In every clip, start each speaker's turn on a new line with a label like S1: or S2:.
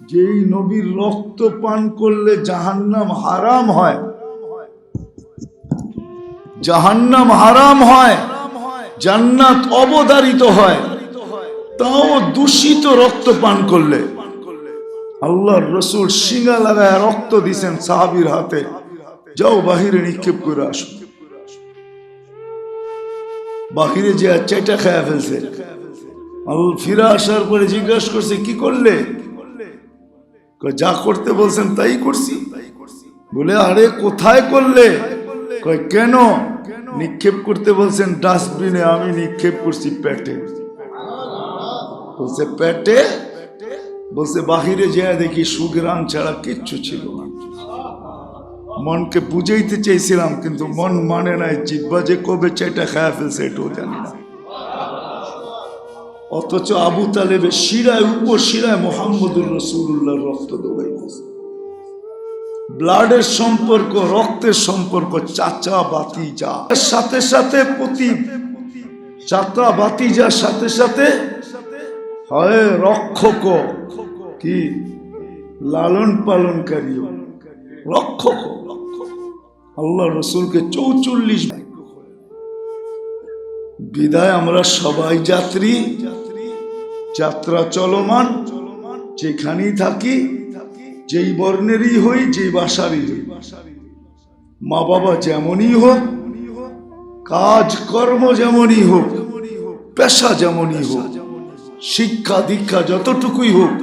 S1: যেই নবীর রক্ত পান করলে জাহান্নাম হারাম হয়, জাহান্নাম হারাম হয়, জান্নাত অবধারিত হয়, তাও দূষিত রক্ত পান করলে। আল্লাহর রসুল শিঙা লাগায় রক্ত দিছেন সাহাবীর হাতে, যাও বাহিরে নিক্ষেপ করে আসো। বাহিরে যে চাইটা খায়া ফেলছে। ফিরে আসার পরে জিজ্ঞাসা করছে কি করলে? যা করতে বলছেন তাই করছি। বলে আরে কোথায় করলে? কয় কেন? নিক্ষেপ করতে বলছেন ডাস্টবিনে, আমি নিক্ষেপ করছি পেটে। বলছে পেটে? বলছে বাহিরে যা দেখি সুগ্রাম ছাড়া কিচ্ছু ছিল না। মনকে বুঝাইতে চাইছিলাম কিন্তু মন মানে নাই, জিব্বা যে কবে চাইটা খায়া ফেলছে এটাও জানি না। অথচ আবু তালেবের শিরায় উপশিরায় মোহাম্মদুর রাসূলুল্লাহর রক্ত দৌড়াইতেছে। ব্লাডের সম্পর্ক, রক্তের সম্পর্ক চাচা বাতিজা সাথে সাথে চাচা বাতিজার সাথে সাথে হয় রক্ষক, কি লালন পালনকারী রক্ষক। আল্লাহ রসুলকে 44 বিদায় আমরা সবাই যাত্রী, যাত্রা চলমান। যেখানেই থাকি, যেই বর্ণেরই হই, যেই ভাষারই হই, মা বাবা যেমনই হোক, কাজ কর্ম যেমনই হোক, পেশা যেমনই হোক, শিক্ষা দীক্ষা যতটুকুই হোক,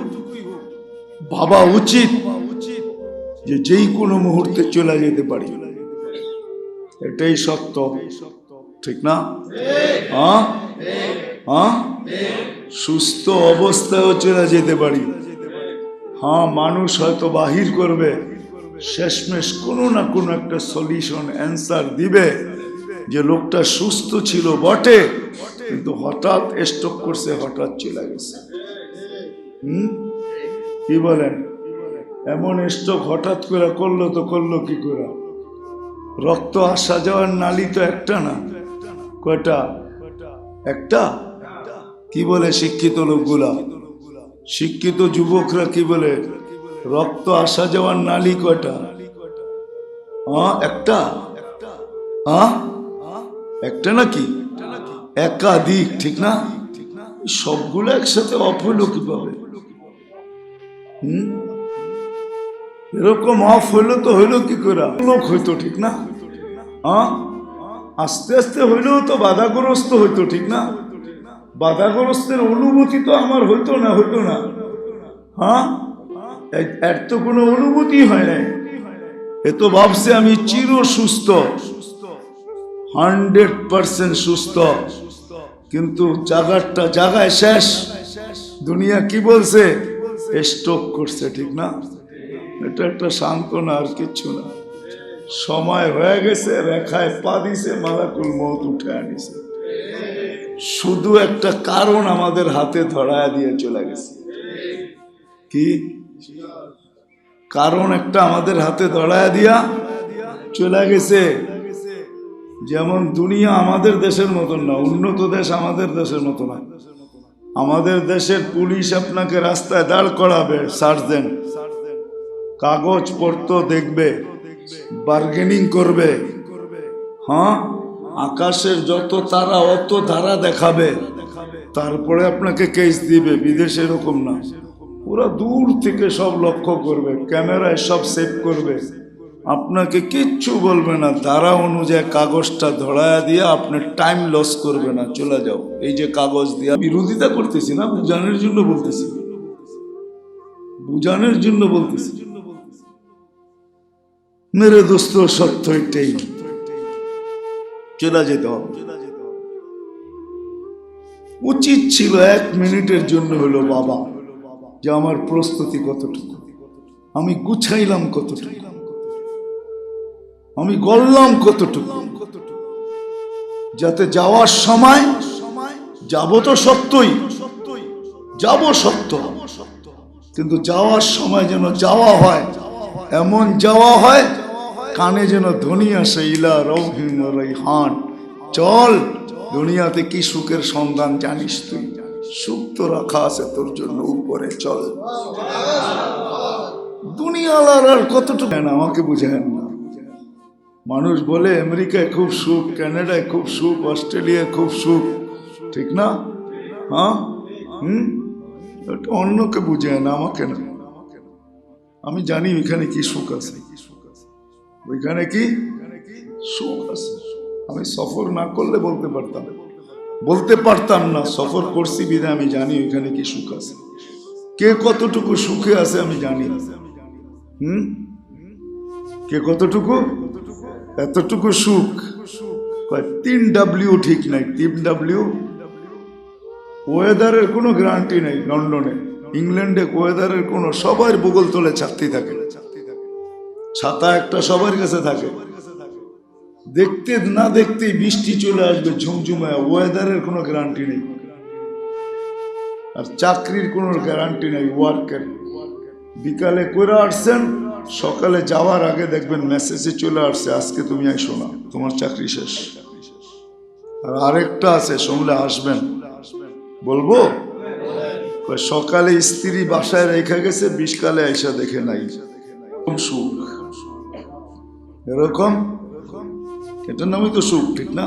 S1: ভাবা উচিত যে যেই কোনো মুহূর্তে চলে যেতে পারি। এটাই সত্য, ঠিক না? সুস্থ অবস্থায়ও চলে যেতে পারি। মানুষ হয়তো বাহির করবে, শেষমেশ কোনো না কোনো একটা সলিউশন অ্যান্সার দিবে যে লোকটা সুস্থ ছিল বটে, কিন্তু হঠাৎ স্ট্রোক করছে, হঠাৎ চলে গেছে। কি বলেন? এমন স্ট্রোক হঠাৎ করে করলো তো করলো কি করে? রক্ত আসা যাওয়ার নালী তো একটা না, কয়টা? একটা। কি বলে শিক্ষিত লোকগুলা, শিক্ষিত যুবকরা কি বলে? রক্ত আসা যাওয়ার নালী কয়টা? একটা। একটা নাকি একাধিক? ঠিক না? সবগুলো একসাথে অফ হইলো কিভাবে? এরকম অফ হইলো তো হইলো কি করে? লোক হইতো, ঠিক না? আস্তে আস্তে হইলেও তো বাধাগ্রস্ত হইতো, ঠিক না? বাধাগ্রস্তের অনুভূতি তো আমার হইতো না। এর তো কোনো অনুভূতি হয় নাই। এ তো ভাবছে আমি চির সুস্থ, 100% সুস্থ, কিন্তু জায়গায় শেষ। দুনিয়া কি বলছে? স্ট্রোক করছে, ঠিক না? এটা একটা সান্ত্বনা, আর কিচ্ছু না। সময় হয়ে গেছে, রেখায় পা দিছে, মালাকুল মউত উঠে আনিছে। শুধু একটা কারণ আমাদের হাতে ধরায় দিয়ে চলে গেছে। কি কারণ? একটা আমাদের হাতে ধরায় দিয়া চলে গেছে। যেমন দুনিয়া আমাদের দেশের মতন না, উন্নত দেশ আমাদের দেশের মতো না। আমাদের দেশের পুলিশ আপনাকে রাস্তায় দাঁড় করাবে, সার্জেন্ট কাগজ পড়তো, দেখবে, বার্গেনিং করবে। আকাশের যত তারা অত ধারা দেখাবে, তারপরে আপনাকে কেস দিবে। বিদেশে এরকম না, ওরা দূর থেকে সব লক্ষ্য করবে, ক্যামেরায় সব সেভ করবে, আপনাকে কিচ্ছু বলবে না। ধারা অনুযায়ী কাগজটা ধরায়া দিয়ে আপনার টাইম লস করবে না, চলে যাও। এই যে কাগজ দিয়ে বিরোধিতা করতেছি না, বুঝানোর জন্য বলতেছি, বুঝানোর জন্য বলতেছি। মেরে দোস্ত, সত্য এটাই, চলে যেতে হবে। উচিত ছিল 1 মিনিটের জন্য হলো বাবা, যে আমার প্রস্তুতি কতটুকু, আমি গুছাইলাম কতটুকু, আমি গড়লাম কতটুকু, যাতে যাওয়ার সময় যাব তো সত্যই, যাব সত্য, কিন্তু যাওয়ার সময় যেন যাওয়া হয়, এমন যাওয়া হয় কানে যেন ধ্বনি আসে, ইলা রাউহিন ওয়া রাইহান, চল দুনিয়াতে কি সুখের সন্ধান জানিস তুই, সুখ তো রাখা আছে তোর জন্য, উপরে চল। দুনিয়ালার আর কতটুকু আমাকে বুঝেন না। মানুষ বলে আমেরিকায় খুব সুখ, কানাডায় খুব সুখ, অস্ট্রেলিয়ায় খুব সুখ, ঠিক না? হ্যাঁ, এটা অন্যকে বুঝে না, আমাকে না। আমি জানি ওইখানে কি সুখ আছে, ওইখানে কি সুখ আছে। আমি সফর না করলে বলতে পারতাম না। সফর করছি বিধে আমি জানি ওইখানে কি সুখ আছে, কে কতটুকু সুখে আছে আমি জানি। কে কতটুকু, এতটুকু সুখ। 3W ঠিক নাই, 3W ওয়েদারের কোনো গ্যারান্টি নেই। লন্ডনে, ইংল্যান্ডে ওয়েদারের কোনো, সবার বগল তলে ছাত্রী থাকে, ছাতা একটা সবার কাছে থাকে। দেখতে না দেখতেই বৃষ্টি চলে আসবে ঝুমঝুমায়, ওয়েদারের কোনো গ্যারান্টি নেই। আর চাকরির কোনো গ্যারান্টি নেই। ওয়ার্কের বিকালে করে আসছেন, সকালে যাওয়ার আগে দেখবেন মেসেজে চলে আসছে আজকে তুমি আইসো না, তোমার চাকরি শেষ। আর আরেকটা আছে, শুনলে আসবেন, বলবো সকালে স্ত্রী বাসায় রেখে গেছে, বিকালে আইসা দেখে নাই। সুখ এরকম, এটার নামই তো সুখ, ঠিক না?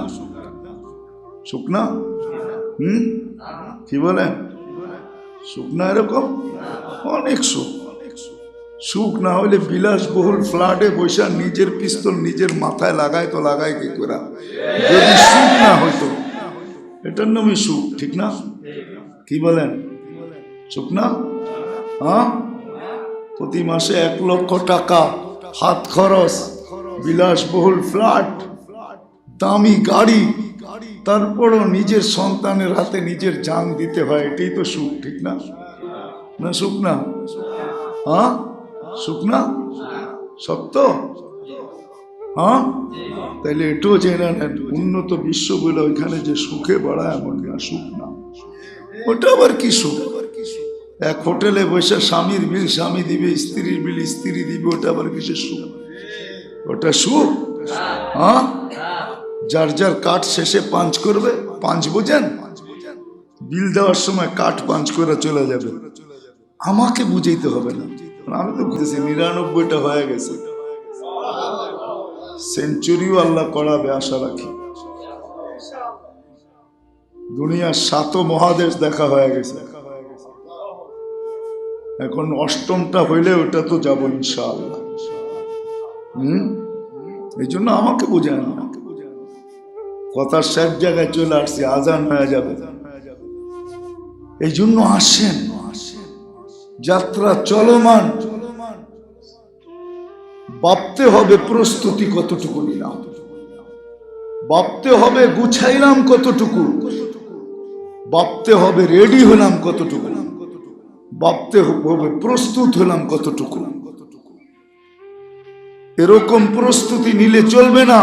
S1: সুখ না? কি বলেন? সুখ না এরকম? অনেক সুখ। সুখ না হলে বিলাসবহুল ফ্ল্যাটে বসে নিজের পিস্তল নিজের মাথায় লাগায় তো লাগায় কি করে? যদি সুখ না হইতো, এটার নামই সুখ, ঠিক না? কি বলেন? সুখ না? হ্যাঁ, প্রতি মাসে 1 লক্ষ টাকা হাত খরচ, বিলাসবহুল ফ্ল্যাট, দামি গাড়ি, তারপরও নিজের সন্তানের হাতে নিজের জান দিতে হয়, এটাই তো সুখ, ঠিক না? না সুখ না? হ্যাঁ, সুখ না? সত্য? হ্যাঁ, তাইলে এটাও জেনে নেন, উন্নত বিশ্ব বলে ওইখানে যে সুখে বাড়ায় এমন না, সুখ না। ওটা আবার কি সুখ? এক হোটেলে বসে স্বামীর বিল স্বামী দিবে, স্ত্রীর বিল স্ত্রী দিবে, ওটা আবার কিসের সুখ? ওটা সুখ? হ্যাঁ, যার যার কাঠ শেষে পাঞ্চ করবে, পাঞ্চ বোঝেন? বিল দেওয়ার সময় কাঠ পাঞ্চ করে চলে যাবে, আমাকে বুঝাইতে হবে না। আমি তো বুঝেছি 99টা হয়ে গেছে, সেঞ্চুরিও আল্লাহ করাবে আশা রাখি। দুনিয়ার 7 মহাদেশ দেখা হয়ে গেছে, এখন 8টা হইলে ওটা তো যাবো ইনশাআল্লাহ। এই জন্য আমাকে বুঝায় না, কথার শেষ জায়গায় চলে আসছি, আজান হয়ে যাবে। এই জন্য আসেন, যাত্রা চলমান, ভাবতে হবে প্রস্তুতি কতটুকু নিলাম, ভাবতে হবে গুছাইলাম কতটুকু, ভাবতে হবে রেডি হলাম কতটুকু, ভাবতে হবে প্রস্তুত হলাম কতটুকু। এরকম প্রস্তুতি নিলে চলবে না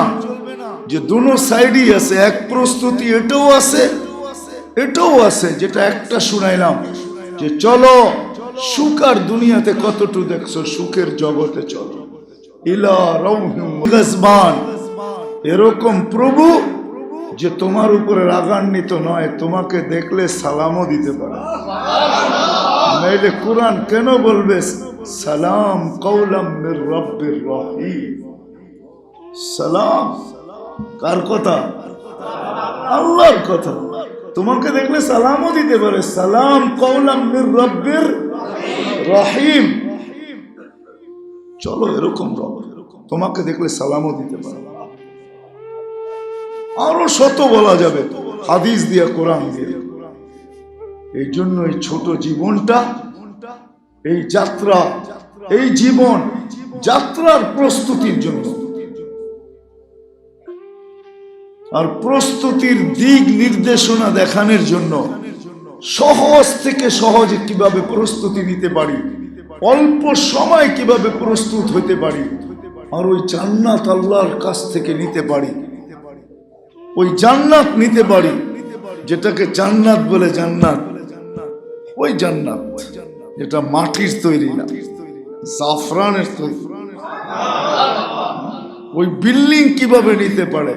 S1: যে দুনো সাইডই আছে, এক প্রস্তুতি এটাও আছে এটাও আছে, যেটা একটা শুনাইলাম যে চলো সুখ আর দুনিয়াতে কতটুকু দেখছো, সুখের জগতে চলো ইলা রাউহিন। এরকম প্রভু যে তোমার উপরে রাগান্বিত নয়, তোমাকে দেখলে সালামও দিতে পারে। নাইলে কোরআন কেন বলবে সালাম কওলাম মির রাব্বির রহিম? সালাম কার কথা? আল্লাহর কথা। তোমাকে দেখলে সালামও দিতে পারে, সালাম কওলাম মির রাব্বির রহিম। চলো এরকম রব তোমাকে দেখলে সালামও দিতে পারে। আরো শত বলা যাবে হাদিস দিয়া, কোরআন দিয়ে। এই জন্য এই ছোট জীবনটা, এই যাত্রা, এই জীবন যাত্রার প্রস্তুতির জন্য, আর প্রস্তুতির দিক নির্দেশনা দেখানোর জন্য, সহজ থেকে সহজে কিভাবে প্রস্তুতি নিতে পারি, অল্প সময় কিভাবে প্রস্তুত হতে পারি, আর ওই জান্নাত আল্লাহর কাছ থেকে নিতে পারি, ওই জান্নাত নিতে পারি যেটাকে জান্নাত বলে। জান্নাত ওই জান্নাত যেটা মাটির তৈরি না, জাফরানের তৈরি। ওই বিল্ডিং কিভাবে নিতে পারে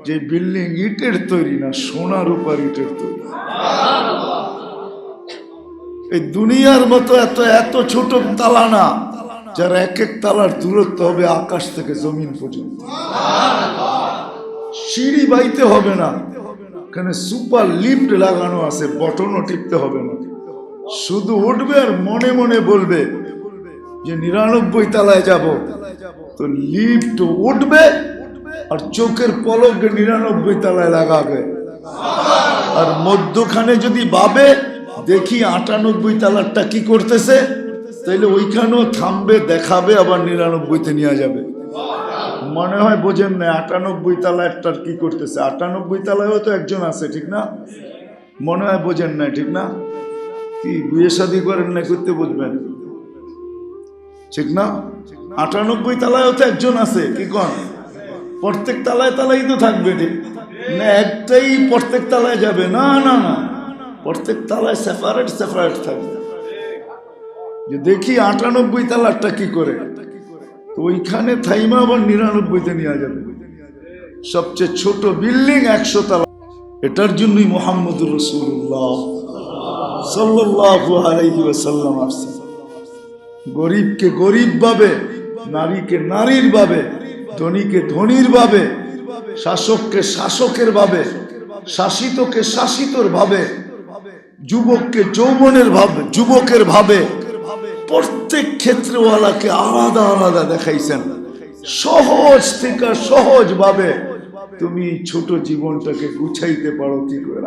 S1: যে বিল্ডিং ইটের তৈরি না, সোনার উপর ইটের তৈরি। এই দুনিয়ার মতো এত এত ছোট তালা না, যার এক এক তালার দূরত্ব হবে আকাশ থেকে জমিন পর্যন্ত। সিঁড়ি বাইতে হবে না, এখানে সুপার লিফট লাগানো আছে, বটনও টিপতে হবে না, শুধু উঠবে আর মনে মনে বলবে যে 99 তলায় যাব, তো লিফট উঠবে আর চোখের পলকে 99 তলায় লাগাবে। আর মধ্যখানে যদি ভাবে দেখি 98 তলারটা কি করতেছে, তাইলে ওইখানেও থামবে, দেখাবে, আবার 99-তে নিয়ে যাবে। মনে হয় বোঝেন না 98 তলাটার কি করতেছে। 98 তলায়ও তো একজন আছে, ঠিক না? মনে হয় বোঝেন না, ঠিক না? কি বিয়ে শাদী করেন না, করতে বুঝবেন, ঠিক না? 98 তলায়ও তো একজন আছে, কি কন? প্রত্যেক তালায় তালাই তো থাকবে, ঠিক না? একটাই প্রত্যেক তালায় যাবে না, না না, প্রত্যেক তালায় সেপারেট সেপারেট থাকবে। যে দেখি 98 তালারটা কি করে, তো ওইখানে থাইমা আবার 99-তে নিয়ে যাবে। সবচেয়ে ছোট বিল্ডিং 100 তালা। এটার জন্যই মুহাম্মদুর রাসূলুল্লাহ সাল্লাল্লাহু আলাইহি ওয়াসাল্লাম আসছেন। গরিবকে গরিব ভাবে, নারীকে নারীর ভাবে, ধনীকে ধনীর ভাবে, শাসককে শাসকের ভাবে, শাসিতকে শাসিতর ভাবে, যুবককে যৌবনের ভাবে, যুবকের ভাবে, প্রত্যেক ক্ষেত্রওয়ালাকে আলাদা আলাদা দেখাইছেন। সহজ থেকে সহজ ভাবে তুমি ছোট জীবনটাকে গুছাইতে পারো কি করে,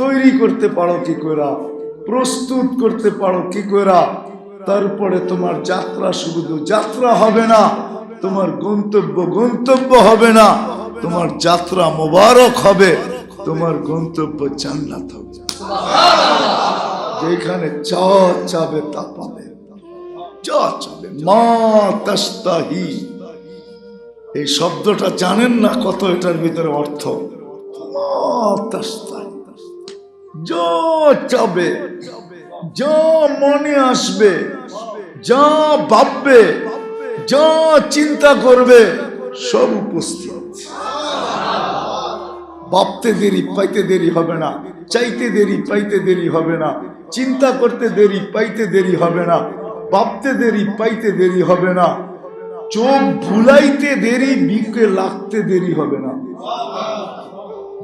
S1: তৈরি করতে পারো কি করে, প্রস্তুত করতে পারো কি করে, তারপরে তোমার যাত্রা শুধু যাত্রা হবে না, তোমার গন্তব্য গন্তব্য হবে না, তোমার যাত্রা মোবারক হবে, তোমার গন্তব্য জান্নাত হবে। যেখানে যা চাবে তা পাবে, যা চাবে। মা তাস্তাহি, এই শব্দটা জানেন না কত এটার ভিতরে অর্থ। মা তাস্তাহি, যা চাবে, যা মনে আসবে, যা ভাববে, যা চিন্তা করবে, সব উপস্থিত। ভাবতে দেরি পাইতে দেরি হবে না, চাইতে দেরি পাইতে দেরি হবে না, চিন্তা করতে দেরি পাইতে দেরি হবে না, ভাবতে দেরি পাইতে দেরি হবে না, চোখ ভুলাইতে দেরি বিকে লাগতে দেরি হবে না।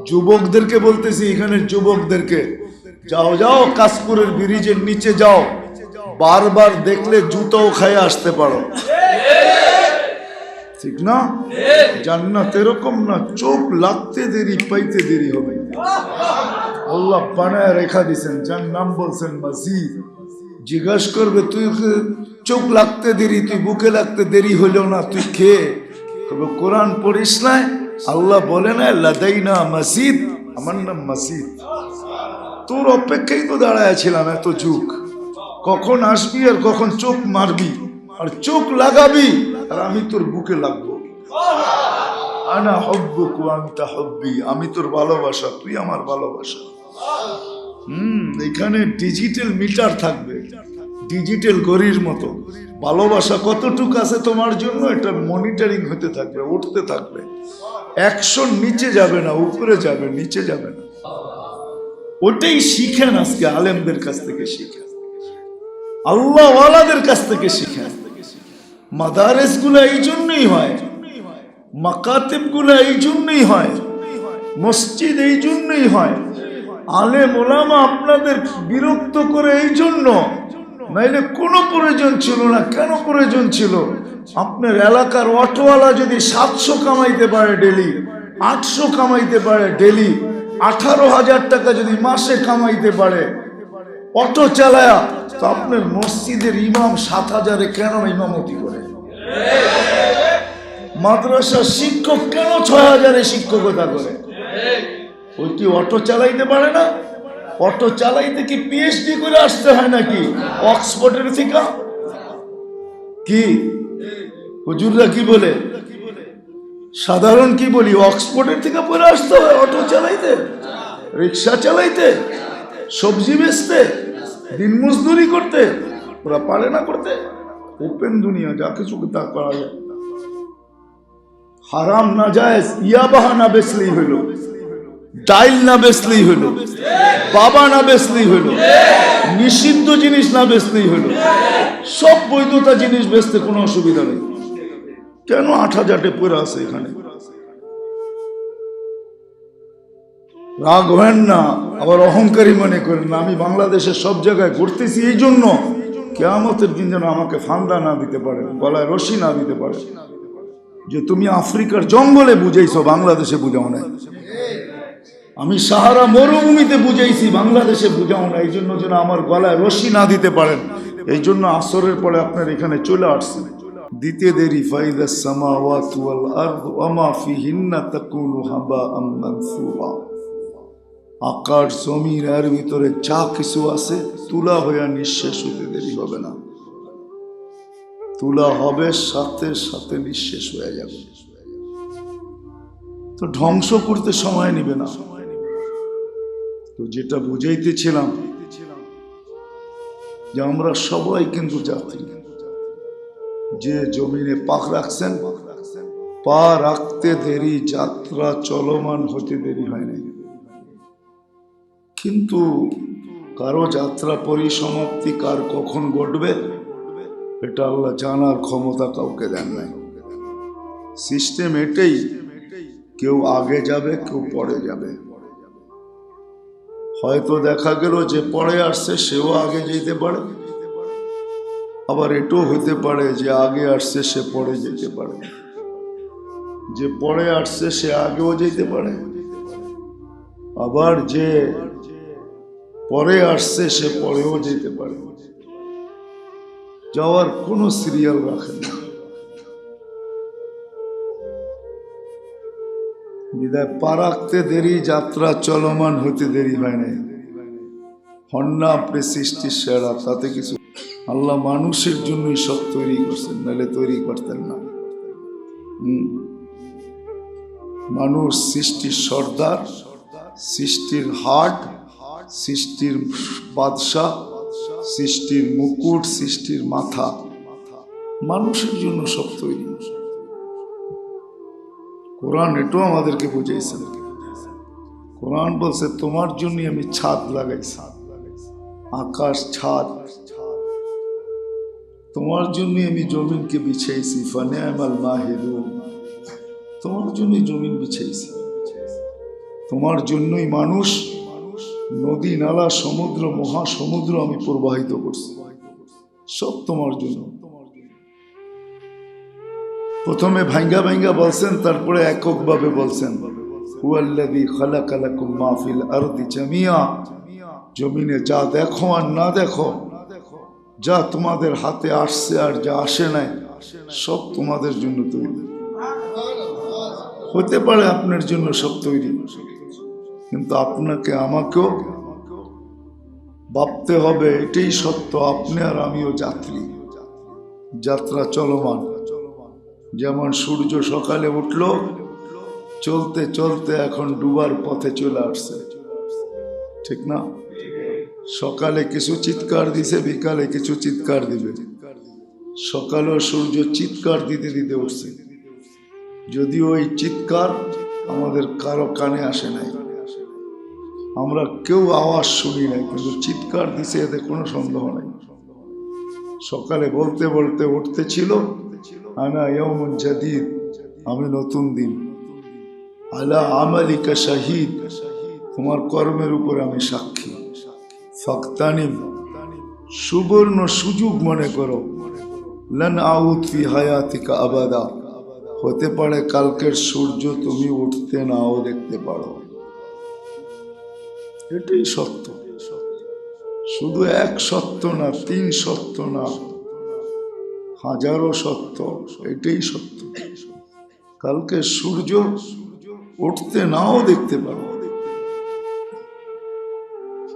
S1: যুবকদেরকে বলতেছি, এখানে যুবকদেরকে, যাও যাও কাশপুরের ব্রিজের নিচে যাও, বারবার দেখলে জুতাও খায় আসতে পারো, ঠিক না? জান্নাত এরকম না, চোখ লাগতে দেরি পাইতে দেরি হবে। আল্লাহ বানায় রেখা দিছেন, যার নাম বলছেন মসজিদ। জিজ্ঞাসা করবে তুই চোখ লাগতে দেরি, তুই বুকে লাগতে দেরি হইল না, তুই খেয়ে কোরআন পড়িস না? আল্লাহ বলে না লাদাইনা মসজিদ, আমার নাম মসজিদ। তোর অপেক্ষাই তো দাঁড়ায় ছিলাম এত যুগ, কখন আসবি আর কখন চোখ মারবি আর চোখ লাগাবি, আর আমি তোর বুকে লাগবো। আনা হব্বুক ওয়া আনতা হব্বি, আমি তোর ভালোবাসা, তুই আমার ভালোবাসা। এখানে ডিজিটাল মিটার থাকবে, ডিজিটাল ঘড়ির মতো। ভালোবাসা কতটুকু আছে তোমার জন্য, এটা মনিটরিং হতে থাকবে, উঠতে থাকবে। 100 নিচে যাবে না, উপরে যাবে, নিচে যাবে না। ওটাই শিখেন আজকে, আলেমদের কাছ থেকে শিখেন, আল্লাহ ওয়ালাদের কাছ থেকে শিখেন। মাদারেস গুলা এই জন্যই হয়, মাকাতিব গুলা এই জন্যই হয়, মসজিদ এই জন্যই হয়। আলেম ওলামা আপনাদের বিরক্ত করে এই জন্য, নাইলে কোনো প্রয়োজন ছিল না। কেন প্রয়োজন ছিল? আপনার এলাকার অটোওয়ালা যদি 700 কামাইতে পারে ডেলি, 800 কামাইতে পারে ডেলি, 18,000 টাকা যদি মাসে কামাইতে পারে অটো চালায়া, তো আপনার মসজিদের ইমাম 7,000-এ কেন ইমামতি করে? মাদ্রাসার শিক্ষক কেন 6,000-এ শিক্ষকতা করে? ওই কি অটো চালাইতে পারে না? অটো চালাইতে কি পিএইচডি করে আসতে হয় নাকি অক্সফোর্ডের থেকে? কি হুজুররা কি বলে, সাধারণ কি বলি, অক্সফোর্ডের থেকে পড়ে আসতে হয় অটো চালাইতে, রিক্সা চালাইতে, সবজি বেচতে, দিন মজদুরি করতে? ওরা পারে না করতে? ওপেন দুনিয়া, যা কিছু তা করা যায়। হারাম না জায়েজ, ইয়া বাহা না বেচলেই হইল। ডাইল না বেচলেই হলো, বাবা না বেচলেই হলো, নিষিদ্ধ জিনিস না বেচলেই হলো, সব বৈধতা জিনিস বেচতে কোনো অসুবিধা নেই। কেন 8,000 পড়ে আছে এখানে? রাগ হেন না, আবার অহংকারী মনে করেন না। আমি বাংলাদেশের সব জায়গায় ঘুরতেছি এই জন্য কিয়ামতের দিন যেন আমাকে ফান্দা না দিতে পারে, গলায় রশি না দিতে পারে, যে তুমি আফ্রিকার জঙ্গলে বুঝাইছো, বাংলাদেশে বুঝাও না। আমি সাহারা মরুভূমিতে বুঝাইছি, বাংলাদেশে বুঝাও না। এই জন্য যেন আমার গলায় রশি না দিতে পারেন, এই জন্য আসরের পরে আপনার এখানে চলে আসছে। দিতে দেরি ফাইদা সামাওয়াতু ওয়াল আরদু ওয়া মা ফিহিন্না তাকুনু হাবাআম মানসুরা। আকাশ জমিন এর ভিতরে যা কিছু আছে তুলা হইয়া নিঃশেষ হতে দেরি হবে না। তুলা হবে, সাথে সাথে নিঃশেষ হয়ে যাবে। তো ধ্বংস করতে সময় নিবে না। তো যেটা বুঝাইতেছিলাম যে আমরা সবাই কিন্তু যাত্রী। যে জমিনে পাক রাখছেন, পা রাখতে দেরি, যাত্রা চলমান হতে দেরি হয় নাই। কিন্তু কারো যাত্রা পরিসমাপ্তি কার কখন ঘটবে এটা আল্লাহ জানার ক্ষমতা কাউকে দেন নাই। সিস্টেম এটাই, কেউ আগে যাবে, কেউ পরে যাবে। হয়তো দেখা গেল যে পরে আসছে সেও আগে যেতে পারে, আবার এটাও হইতে পারে যে আগে আসছে সে পরে যেতে পারে, যে পরে আসছে সে আগেও যেতে পারে, আবার যে পরে আসছে সে পরেও যেতে পারে। যাওয়ার কোনো সিরিয়াল রাখে না। বিদায় পা রাখতে দেরি, যাত্রা চলমান হতে দেরি হয় নাই। হন্না আপনি সৃষ্টির সেরা, তাতে কিছু। আল্লাহ মানুষের জন্যই সব তৈরি করছেন, নাহলে তৈরি করতেন না। মানুষ সৃষ্টির সর্দার, সৃষ্টির হাট, সৃষ্টির বাদশাহ, সৃষ্টির মুকুট, সৃষ্টির মাথা, মানুষের জন্য সব তৈরি। কোরআন এটাও আমাদেরকে বুঝাইছেন। কোরআন বলছে তোমার জন্য আমি ছাদ লাগাইছি, আকাশ ছাদ। তোমার জন্য আমি জমিনকে বিছাইছি, ফানিআমাল মাহিদুন। তোমার জন্যই জমিন বিছাইছি, তোমার জন্যই মানুষ, নদী নালা সমুদ্র মহাসমুদ্র আমি প্রবাহিত করছি, সব তোমার জন্য। প্রথমে ভাঙ্গা ভাঙ্গা বলছেন, তারপরে এককভাবে বলছেন হুয়াল্লাযী খালাকা লাকুম মা ফিল আরদি জামিয়া। জমিনে যা দেখো আর না দেখো, যা তোমাদের হাতে আসছে আর যা আসে নাই, সব তোমাদের জন্য তৈরি। হতে পারে আপনার জন্য সব তৈরি, কিন্তু আপনাকে আমাকেও ভাবতে হবে এটাই সত্য, আপনি আর আমিও যাত্রী, যাত্রা চলমান। যেমন সূর্য সকালে উঠল, চলতে চলতে এখন ডুবার পথে চলে আসছে, ঠিক না? সকালে কিছু চিৎকার দিছে, বিকালে কিছু চিৎকার দিবে। সকালেও সূর্য চিৎকার দিতে দিতে উঠছে, যদিও ওই চিৎকার আমাদের কারো কানে আসে নাই, আমরা কেউ আওয়াজ শুনি নাই, কিন্তু চিৎকার দিছে, এতে কোনো সন্দেহ নাই। সকালে বলতে বলতে উঠতে ছিল আনা ইয়াউমুন জাদীদ, আমি নতুন দিন। আলা আমালিকা শাহিদ, তোমার কর্মের উপরে আমি সাক্ষী। ফাকতানিম, সুবর্ণ সুযোগ মনে করো। লান আউদ ফি হায়াতিকা আবাদা, হতে পারে কালকের সূর্য তুমি উঠতে নাও দেখতে পারো। এটাই সত্য, শুধু এক সত্য না, 3 সত্য না, হাজারো সত্য। এটাই সত্য, কালকে সূর্য উঠতে নাও দেখতে পারো।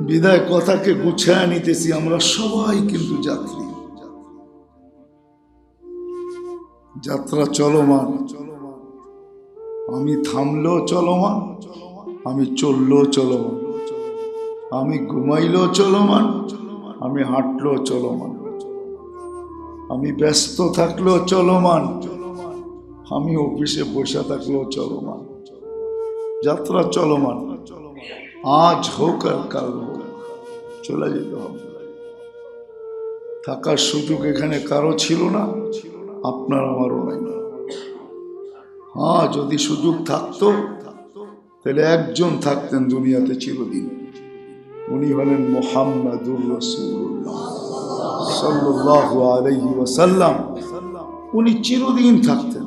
S1: বিদায় কথাকে গুছায় নিতেছি, আমরা সবাই কিন্তু যাত্রী, যাত্রা চলমান। আমি থামলেও চলমান, আমি চললেও চলমান, আমি ঘুমাইলেও চলমান, আমি হাঁটলেও চলমান, আমি ব্যস্ত থাকলেও চলমান, আমি অফিসে বসে থাকলেও চলমান। যাত্রা চলমান, আজ হোক আর কাল হোক, চলে যেতে হবে। থাকার সুযোগ এখানে কারো ছিল না, আপনার আমারও নাই। হ্যাঁ, যদি সুযোগ থাকতো তাহলে একজন থাকতেন দুনিয়াতে চিরদিন, উনি হলেন মুহাম্মাদুর রাসূলুল্লাহ সাল্লাল্লাহু আলাইহি ওয়াসাল্লাম। উনি চিরদিন থাকতেন,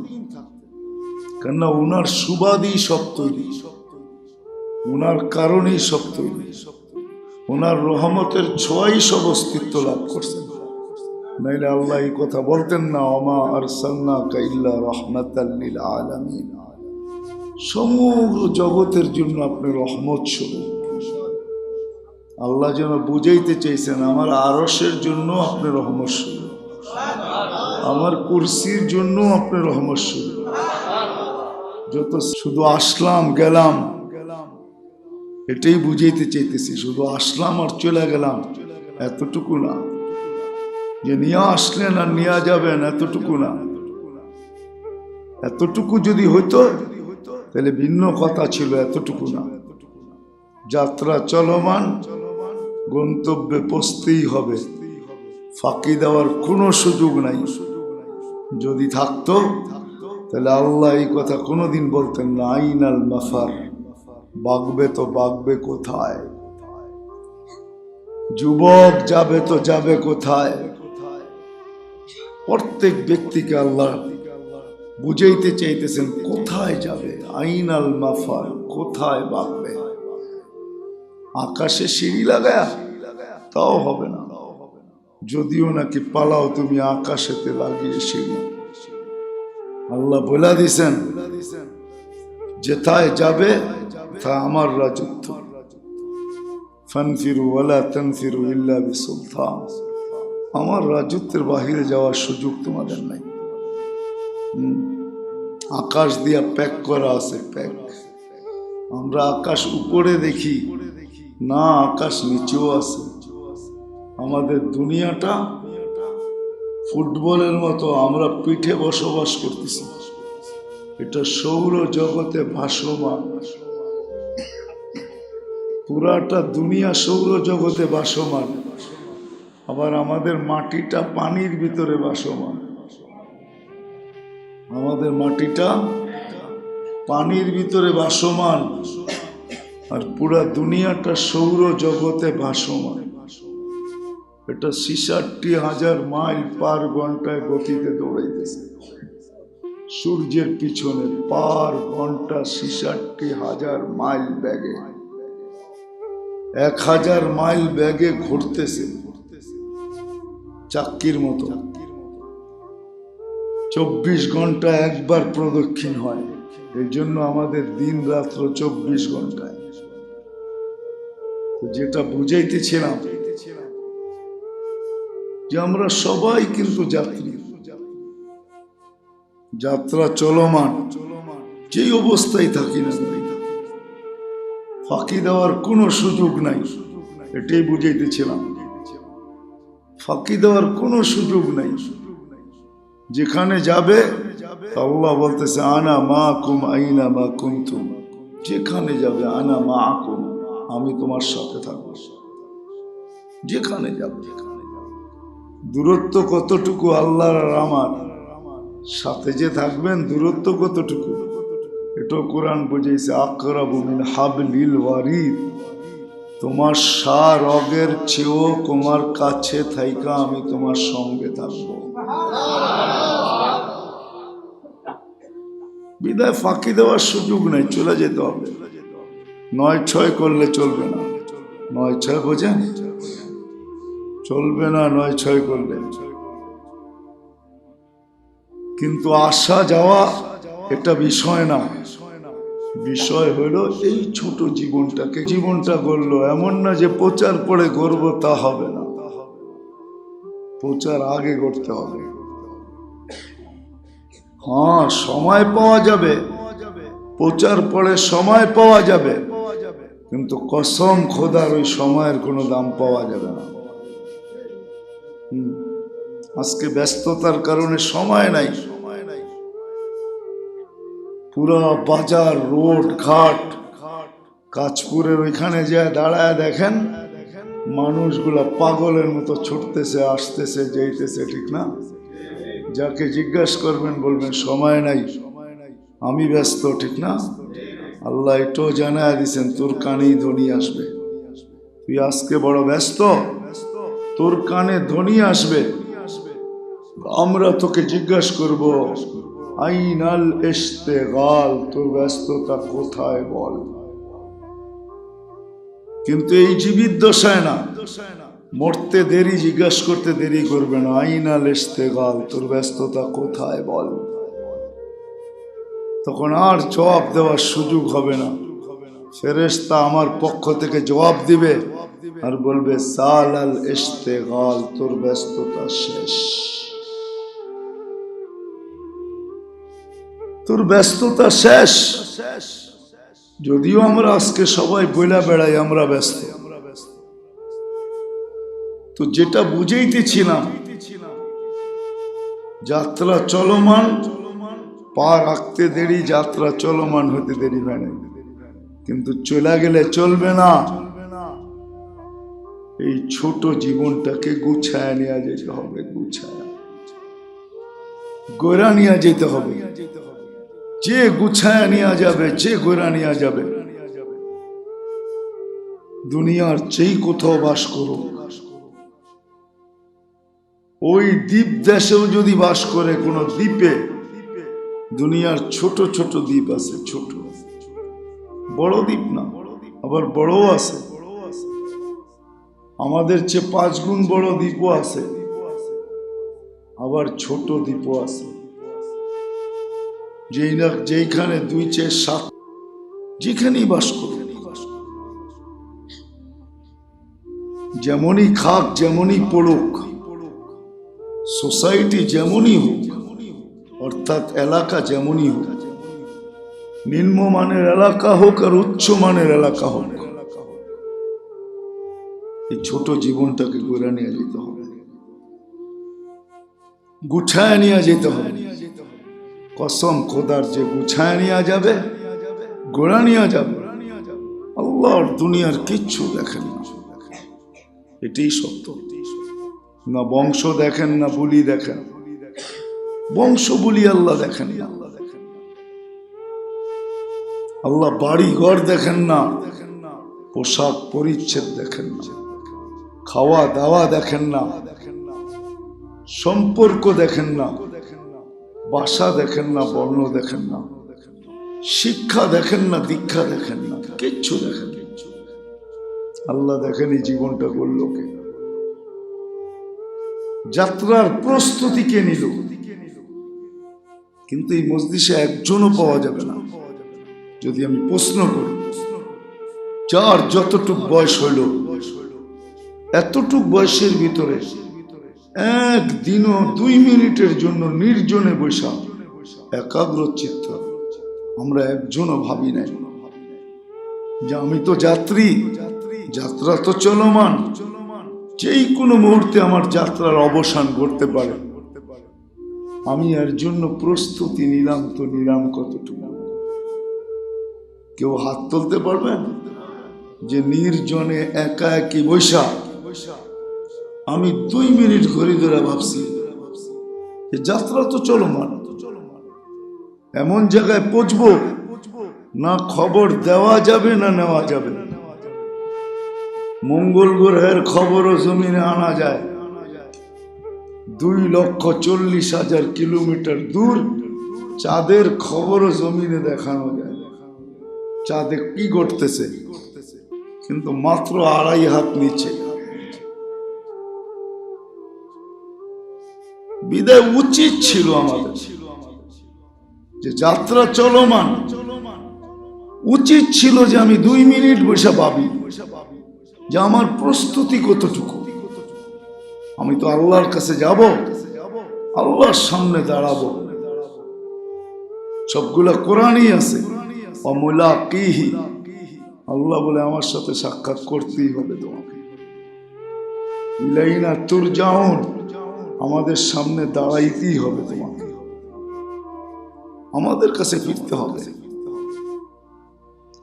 S1: কেননা উনার সুবাদই সব তৈরি, উনার কারণেই সব তৈরি, ওনার রহমতের ছোঁয়াই সব অস্তিত্ব লাভ করছেন। নাইলে আল্লাহ এই কথা বলতেন না, ওমা আরসালনাকা ইল্লা রাহমাতাল লিল আলামিন, সমগ্র জগতের জন্য আপনি রহমত স্বরূপ। আল্লাহ যেন বুঝাইতে চাইছেন আমার আরশের জন্য আপনি রহমত স্বরূপ, আমার কুরসির জন্য আপনি রহমত স্বরূপ। যত শুধু আসলাম গেলাম এটাই বুঝাইতে চাইতেছি, শুধু আসলাম আর চলে গেলাম এতটুকু না, যে নিয়ে আসলেন আর নিয়ে যাবেন এতটুকু না। এতটুকু যদি হইতো তাহলে ভিন্ন কথা ছিল, এতটুকু না। যাত্রা চলমান, গন্তব্যে পৌঁছতেই হবে, ফাঁকি দেওয়ার কোনো সুযোগ নাই। যদি থাকতো তাহলে আল্লাহ এই কথা কোনোদিন বলতেন না, আইনাল মাফার, বাগবে তো বাগবে কোথায়, যুবক যাবে তো যাবে কোথায়। প্রত্যেক ব্যক্তিকে আল্লাহ বুঝাইতে চাইতেছেন কোথায় যাবে, আইনাল মাফার, কোথায় বাগবে। আকাশে সিঁড়ি লাগায়া তাও হবে না, যদিও নাকি পালাও তুমি আকাশেতে লাগিয়ে সিঁড়ি। আল্লাহ বলে দিছেন যেথায় যাবে তা আমার রাজত্ব, ফানফিরু ওয়ালা তানফিরু ইল্লা বিসুলতান, আমার রাজত্বের বাহিরে যাওয়ার সুযোগ তোমাদের নাই। আকাশ দিয়া প্যাক করা আছে, প্যাক। আমরা আকাশ উপরে দেখি না, আকাশ নিচেও আছে। আমাদের দুনিয়াটা ফুটবলের মতো আমরা পিঠে বসবাস করতেছি, এটা সৌর জগতে ভাসমান। পুরাটা দুনিয়া সৌর জগতে ভাসমান, আবার আমাদের মাটিটা পানির ভিতরে ভাসমান। আমাদের মাটিটা পানির ভিতরে ভাসমান, আর পুরা দুনিয়াটা সৌর জগতে ভাসমান। এটা ৬৬,০০০ মাইল পার ঘন্টায় গতিতে দৌড়াইতেছে সূর্যের পিছনে, পার ঘন্টা ৬৬,০০০ মাইল ব্যাগে, ১,০০০ মাইল ব্যাগে ঘুরতেছে চাক্কির মতো। ২৪ ঘন্টা একবার প্রদক্ষিণ হয়, এই জন্য আমাদের দিন রাত্র ২৪ ঘন্টায়। যেটা বুঝাইতেছিলাম যে আমরা সবাই কিন্তু যাত্রী, যাত্রা চলমান, যেই অবস্থায় থাকি না, ফাঁকি দেওয়ার কোনো সুযোগ নাই। এটাই বুঝাইতেছিলাম, ফাঁকি দেওয়ার কোনো সুযোগ নাই। যেখানে যাবে আল্লাহ বলতেছে আনা মাকুম আইনা মা কুনতুম, যেখানে যাবে আনা মাকুম, আমি তোমার সাথে থাকবো। যেখানে যাবে, দূরত্ব কতটুকু আল্লাহর আর আমার সাথে যে থাকবেন, দূরত্ব কতটুকু এটা কোরআন বুঝাইছে, আকরাবু মিন হাবলিল ওয়ারিদ, তোমার রগের চেয়েও তোমার কাছে থাইকা আমি তোমার সঙ্গে থাকবো। বিদায় ফাঁকি দেওয়ার সুযোগ নাই, চলে যেতে হবে। ৯-৬ করলে চলবে না, ৯-৬ বোঝেন, চলবে না ৯-৬ করলে। কিন্তু আসা যাওয়া এটা বিষয় না, বিষয় হলো এই ছোট জীবনটা গড়লো। এমন না যে প্রচার পরে গড়ব, তা হবে না, প্রচার আগে করতে হবে। হ্যাঁ, সময় পাওয়া যাবে, প্রচার পরে সময় পাওয়া যাবে, কিন্তু কসম খোদার ওই সময়ের কোনো দাম পাওয়া যাবে না। আজকে ব্যস্ততার কারণে সময় নাই, পুরা বাজার রোড ঘাট কাঁচপুরের ওইখানে যায় দাঁড়ায় দেখেন মানুষগুলা পাগলের মতো ছুটতেছে, আসতেছে, যাইতেছে, ঠিক না? যাকে জিজ্ঞাসা করবেন বলবেন সময় নাই, আমি ব্যস্ত, ঠিক না? আল্লাহ এটাও জানায় দিছেন তোর কানেই ধ্বনি আসবে। তুই আজকে বড় ব্যস্ত, তোর কানে ধ্বনি আসবে। আমরা তোকে জিজ্ঞাসা করব আইনাল ইশতেগাল, তোর ব্যস্ততা কোথায় বল। কিন্তু এই জীবিত দশায় না, মরতে দেরি, জিজ্ঞাসা করতে দেরি করবে না। আইনাল ইশতেগাল, তোর ব্যস্ততা কোথায় বল। তখন আর জবাব দেওয়ার সুযোগ হবে না। ফেরেশতা আমার পক্ষ থেকে জবাব দিবে আর বলবে সালাল ইশতেগাল, তোর ব্যস্ততা শেষ, তোর ব্যস্ততা শেষ। যদিও আমরা আজকে সবাই বইলা বেড়াই আমরা ব্যস্ত, তো যেটা বুঝাইতেছিলাম যাত্রা চলমান, পা রাখতে দেরি, যাত্রা চলমান হতে দেরি হয় না, কিন্তু চলে গেলে চলবে না। এই ছোট জীবনটাকে গুছায় নেওয়া যেতে হবে, গুছায় গোড়া নিয়ে যেতে হবে। যে গুছায় নেওয়া যাবে, যে গোড়া নেওয়া যাবে, দুনিয়ার যেই কোথাও বাস করো, ওই দ্বীপ দেশেও যদি বাস করে কোনো দ্বীপে, দুনিয়ার ছোট ছোট দ্বীপ আছে, ছোট, বড় দ্বীপ না, আবার বড়ও আছে। আমাদের চেয়ে 5 গুণ বড় দ্বীপও আছে, আবার ছোট দ্বীপও আছে। যেখানে 2, 4, 7 যেখানেই বাস করে, যেমনই খাক, যেমনই পড়ুক, সোসাইটি যেমনই হোক, অর্থাৎ এলাকা যেমনই হোক, নিম্নমানের এলাকা হোক আর উচ্চমানের এলাকা হোক, এই ছোট জীবনটাকে গড়ে নিয়ে যেতে হবে, গুছায় নিয়ে যেতে হবে। কসম খোদার, যে গুছায় নিয়ে যাবে, গোড়া নিয়ে যাবে, আল্লাহর দুনিয়ার কিচ্ছু দেখেন না, এটাই সত্য। না বংশ দেখেন, না বুলি দেখেন, বংশ বুলি আল্লাহ দেখেন না। আল্লাহ বাড়ি ঘর দেখেন না, পোশাক পরিচ্ছদ দেখেন না, খাওয়া দাওয়া দেখেন না, সম্পর্ক দেখেন না, ভাষা দেখেন না, বর্ণ দেখেন না, শিক্ষা দেখেন না, দীক্ষা দেখেন না, কিচ্ছু দেখেন না। আল্লাহ দেখেন এই জীবনটা করল কে, যাত্রার প্রস্তুতি কে নিল। কিন্তু এই মজলিসে একজনও পাওয়া যাবে না যদি আমি প্রশ্ন করি, যার যতটুক বয়স হইল, এতটুক বয়সের ভিতরে একদিনও 2 মিনিটের জন্য নির্জনে বৈশা একাগ্র চিত্ত আমরা একজনও ভাবি নাই যে আমি তো যাত্রী, যাত্রা তো চলমান, যেই কোনো মুহূর্তে আমার যাত্রার অবসান ঘটতে পারে। আমি এর জন্য প্রস্তুতি নিলাম, তো নিলাম কতটুকু? কেউ হাত তুলতে পারবেন যে নির্জনে একা একই বৈশা আমি 2 মিনিট ঘড়ি ধরে ভাবছি যে যাত্রা তো চলমান, এমন জায়গায় পৌঁছবো না খবর দেওয়া যাবে না নেওয়া যাবে। মঙ্গল গ্রহের খবরও জমিনে আনা যায়, 2,40,000 কিলোমিটার দূর চাঁদের খবরও জমিনে দেখানো যায়, চাঁদে কি ঘটতেছে, কিন্তু মাত্র 2.5 হাত নিচে। বিদায় উচিত ছিল আমাদের যে যাত্রা চলমান, উচিত ছিল যে আমি 2 মিনিট বসে ভাবি যে আমার প্রস্তুতি কতটুকু। আমি তো আল্লাহর কাছে যাব, আল্লাহর সামনে দাঁড়াবো, সবগুলা কোরআনই আছে। অমুলাকিহি, আল্লাহ বলে আমার সাথে সাক্ষাৎ করতেই হবে তোমাকে। ইলাইনা তুরজাউন, আমাদের সামনে দাঁড়াইতেই হবে তোমাকে, আমাদের কাছে ফিরতে হবে।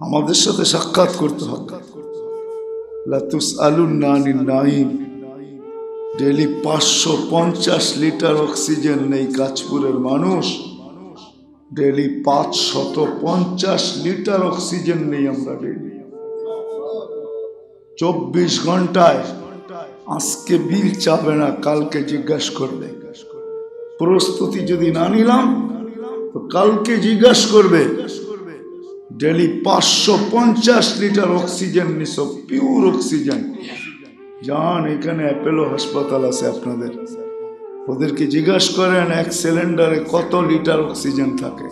S1: আমাদের সাথে সাক্ষাৎ করতে হবে। লা তুসআলুন্না আনিন নাঈম। ডেইলি 550 লিটার অক্সিজেন নেই কাঁচপুরের মানুষ। ডেইলি 550 লিটার অক্সিজেন নেই আমরা ডেইলি। 24 ঘন্টায়। আজকে বিল চাবে না, কালকে জিজ্ঞাসা করবে। প্রস্তুতি যদি না নিলাম তো কালকে জিজ্ঞাসা করবে। ডেইলি 550 লিটার অক্সিজেন নিছ, পিওর অক্সিজেন। যান, এখানে অ্যাপেলো হাসপাতাল আছে আপনাদের, ওদেরকে জিজ্ঞাসা করেন এক সিলিন্ডারে কত লিটার অক্সিজেন থাকে,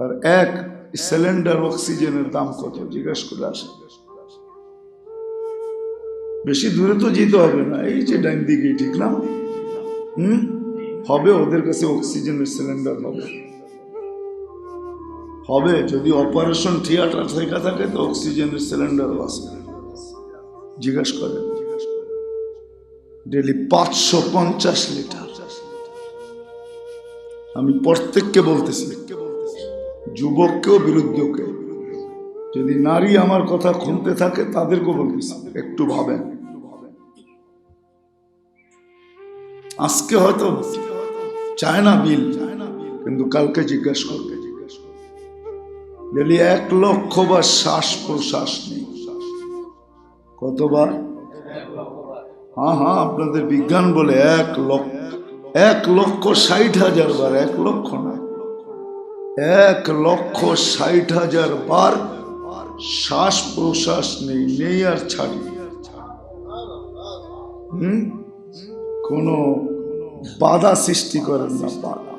S1: আর এক সিলিন্ডার অক্সিজেনের দাম কত, জিজ্ঞাসা করে আসে। বেশি দূরে তো যেতে হবে না, এই যে ডাইন দিকে, ঠিক না? হবে, ওদের কাছে অক্সিজেনের সিলিন্ডার হবে। যদি অপারেশন থিয়েটার থেকে থাকে তো অক্সিজেনের সিলিন্ডার আছে, জিজ্ঞাসা করেন। Daily 550 litre. আমি প্রত্যেককে বলতেছি, যুবককেও বিরুদ্ধকেও, যদি নারী আমার কথা শুনতে থাকে তাদেরকেও বলতেছি, একটু ভাবেন। আজকে হয়তো চায় না বিল, কিন্তু কালকে জিজ্ঞাসা করবে। ডেইলি 1 লক্ষ বার শ্বাস প্রশ্বাস নেই। কতবার? হ্যাঁ, আপনাদের বিজ্ঞান বলে 1,60,000 বার। 1 লক্ষ না, 1,60,000 বার শ্বাস প্রশ্বাস নেই আর ছাড়ি। কোন বাধা সৃষ্টি করেন না, বাধা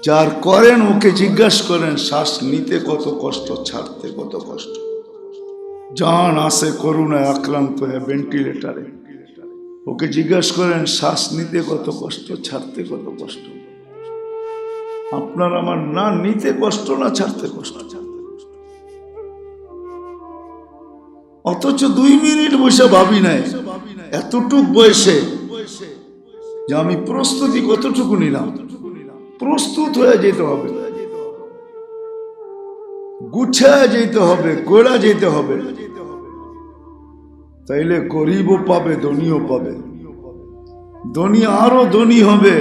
S1: যার করেন ওকে জিজ্ঞাসা করেন শ্বাস নিতে কত কষ্ট, ছাড়তে কত কষ্ট। জান আছে করুণায় আক্রান্ত হয়ে ভেন্টিলেটারে, ওকে জিজ্ঞাসা করেন শ্বাস নিতে কত কষ্ট, ছাড়তে কত কষ্ট। আপনার আমার না নিতে কষ্ট, না ছাড়তে কষ্ট। অথচ 2 মিনিট বসে ভাবি নাই এতটুক বয়সে যে আমি প্রস্তুতি কতটুকু নিলাম। প্রস্তুত হয়ে যেতে হবে, গুছায় যেতে হবে, গোড়া যেতে হবে। তাইলে গরিবও পাবে, ধনীও পাবে। ধনী আরো ধনী হবে,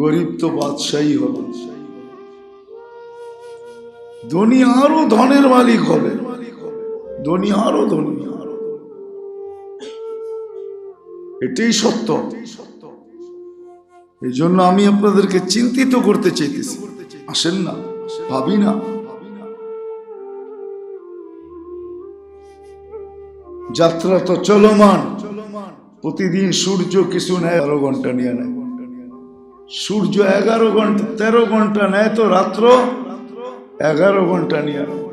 S1: গরিব তো বাদশাহী হবে। ধনী আরো ধনের মালিক হবে, ধনী আরো ধনী। এটাই সত্য। এই জন্য আমি আপনাদেরকে চিন্তিত করতে চাইতেছি। আসেন না, ভাবি না। যাত্রা তো চলমান। প্রতিদিন সূর্য কিছু নেয়, 11 ঘন্টা নিয়ে নেয়। সূর্য 11 ঘন্টা 13 ঘন্টা নেয়, তো রাত্র 11 ঘন্টা নিয়ে নেয়।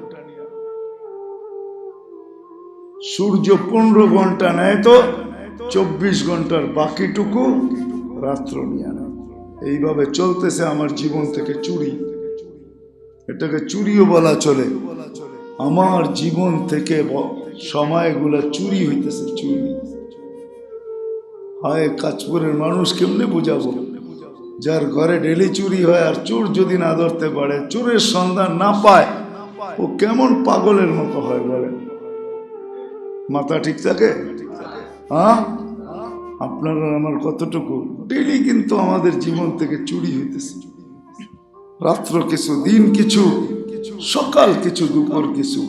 S1: সূর্য 15 ঘন্টা নেয়, তো 24 ঘন্টার বাকিটুকু রাত্র নিয়ে নেয়। এইভাবে চলতেছে আমার জীবন থেকে চুরি। এটাকে চুরিও বলা চলে। আমার জীবন থেকে সময়গুলা চুরি হইতেছে, চুরি। হয় কাঁচপুরের মানুষ কেমনে বুঝাবো, যার ঘরে ডেলি চুরি হয়, আর চোর যদি না ধরতে পারে, চোরের সন্ধান না পায়, ও কেমন পাগলের মতো হয় বলেন? মাথা ঠিক থাকে? হ্যাঁ, আপনারা আমার কতটুকু ডেলি কিন্তু আমাদের জীবন থেকে চুরি হইতেছে। রাত্র কিছু, দিন কিছু, সকাল কিছু, দুপুর কিছু,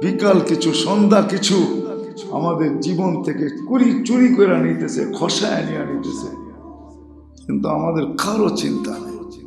S1: বিকাল কিছু, সন্ধ্যা কিছু, আমাদের জীবন থেকে চুরি করে নিতেছে, খসায় নিয়ে নিতেছে। কিন্তু আমাদের কারো চিন্তা নেই।